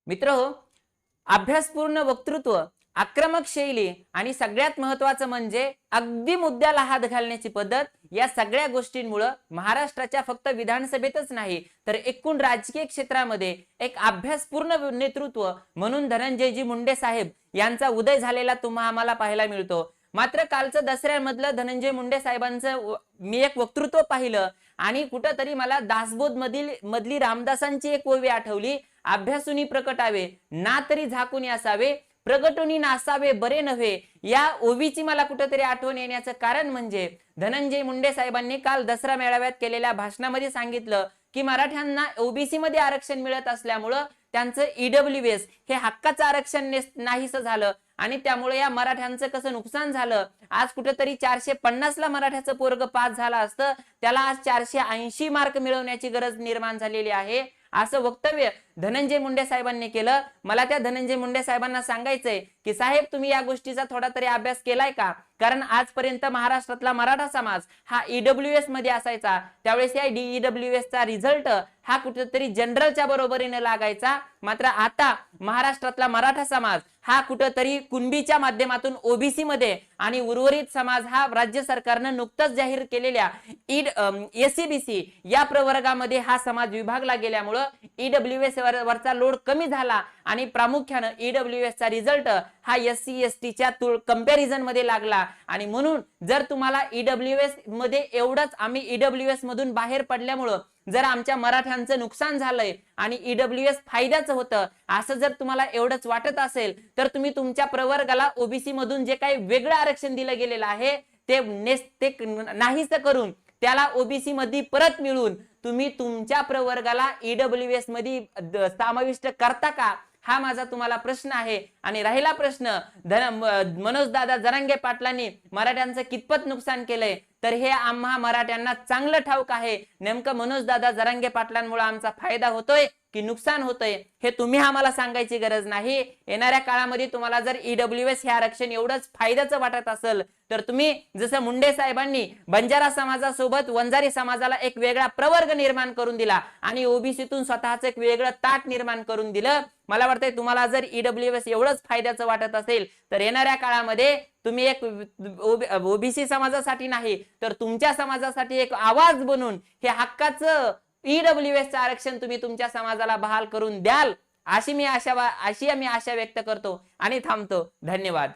मित्रहो, अभ्यासपूर्ण वक्तृत्व, आक्रमक शैली आणि सगळ्यात महत्वाचं म्हणजे अगदी मुद्द्याला हात घालण्याची पद्धत, या सगळ्या गोष्टींमुळे महाराष्ट्राच्या फक्त विधानसभेतच नाही तर एकूण राजकीय क्षेत्रामध्ये एक अभ्यासपूर्ण नेतृत्व म्हणून धनंजयजी मुंडे साहेब यांचा उदय झालेला आम्हाला पाहायला मिळतो। मात्र कालचं दसऱ्यामधलं धनंजय मुंडे साहेबांचं मी एक वक्तृत्व पाहिलं आणि कुठंतरी मला दासबोध मधली रामदासांची एक ओवी आठवली, अभ्यासूनी प्रकटावे ना तरी झाकून असावे, प्रगटुनी नासावे बरे नव्हे। या ओवीची मला कुठेतरी आठवण येण्याचं कारण म्हणजे धनंजय मुंडे साहेबांनी काल दसरा मेळाव्यात केलेल्या भाषणामध्ये सांगितलं की मराठ्यांना ओबीसी मध्ये आरक्षण मिळत असल्यामुळं त्यांचं ईडब्ल्यूएस हे हक्काचं आरक्षण नाहीसं झालं आणि त्यामुळे या मराठ्यांचं कसं नुकसान झालं। आज कुठेतरी 450 ला मराठ्याचं पोरग पास झाला असतं, त्याला आज 480 मार्क मिळवण्याची गरज निर्माण झालेली आहे, असं वक्तव्य धनंजय मुंडे साहेबांनी केलं। मला त्या धनंजय मुंडे साहेबांना सांगायचंय की साहेब, तुम्ही या गोष्टीचा थोडा तरी अभ्यास केलाय का? कारण आजपर्यंत महाराष्ट्रातला मराठा समाज हा ईडब्ल्यूएस मध्ये असायचा, त्यावेळेस या ईडब्ल्यूएस चा रिझल्ट हा कुठेतरी जनरलच्या बरोबरीने लागायचा। मात्र आता महाराष्ट्रातला मराठा समाज हा कुठेतरी कुणबीच्या माध्यमातून ओबीसी मध्ये आणि उर्वरित समाज हा राज्य सरकारनं नुकताच जाहीर केलेल्या एससीबीसी या प्रवर्गामध्ये हा समाज विभागला गेल्यामुळे ईडब्ल्यूएस वरचा लोड कमी झाला आणि प्रामुख्याने ईडब्ल्यूएस चा रिझल्ट हा एससी एसटी च्या कंपॅरिझन मध्ये लागला। आणि म्हणून जर तुम्हाला ईडब्ल्यूएस मध्ये एवढंच आम्ही ईडब्ल्यूएस मधून बाहेर पडल्यामुळे जर आमच्या मराठ्यांचं नुकसान झालंय आणि ईडब्ल्यूएस फायद्याचं होतं असं जर तुम्हाला एवढंच वाटत असेल तर तुम्ही तुमच्या प्रवर्गाला ओबीसी मधून जे काही वेगळं आरक्षण दिलं गेलेलं आहे ते नाहीसं करून त्याला ओबीसी मध्ये परत मिळून तुम्ही तुमच्या प्रवर्गाला ईडब्ल्यूएस मध्ये समाविष्ट करता का, हा माझा तुम्हाला प्रश्न आहे। आणि राहिला प्रश्न मनोज दादा जरांगे पाटलांनी मराठ्यांचं कितपत नुकसान केलंय, तर हे आम्हा मराठ्यांना चांगलं ठाऊक आहे। नेमकं मनोज दादा जरांगे पाटलांमुळे आमचा फायदा होतोय की नुकसान होतंय हे तुम्ही आम्हाला सांगायची गरज नाही। येणाऱ्या काळामध्ये तुम्हाला जर ईडब्ल्यूएस हे आरक्षण एवढंच फायद्याचं वाटत असेल तर तुम्ही जसं मुंडे साहेबांनी बंजारा समाजासोबत वंजारी समाजाला एक वेगळा प्रवर्ग निर्माण करून दिला आणि ओबीसीतून स्वतःच एक वेगळं ताट निर्माण करून दिलं, मला वाटतंय तुम्हाला जर ईडब्ल्यूएस एवढंच फायद्याचं वाटत असेल तर येणाऱ्या काळामध्ये तुम्ही एक ओबीसी समाजासाठी नाही तर तुमच्या समाजासाठी एक आवाज बनून हे हक्काचं ईडब्ल्यूएस चं आरक्षण तुम्ही तुमच्या समाजाला बहाल करून द्याल, अशी मी आशा व्यक्त करतो आणि थांबतो। धन्यवाद।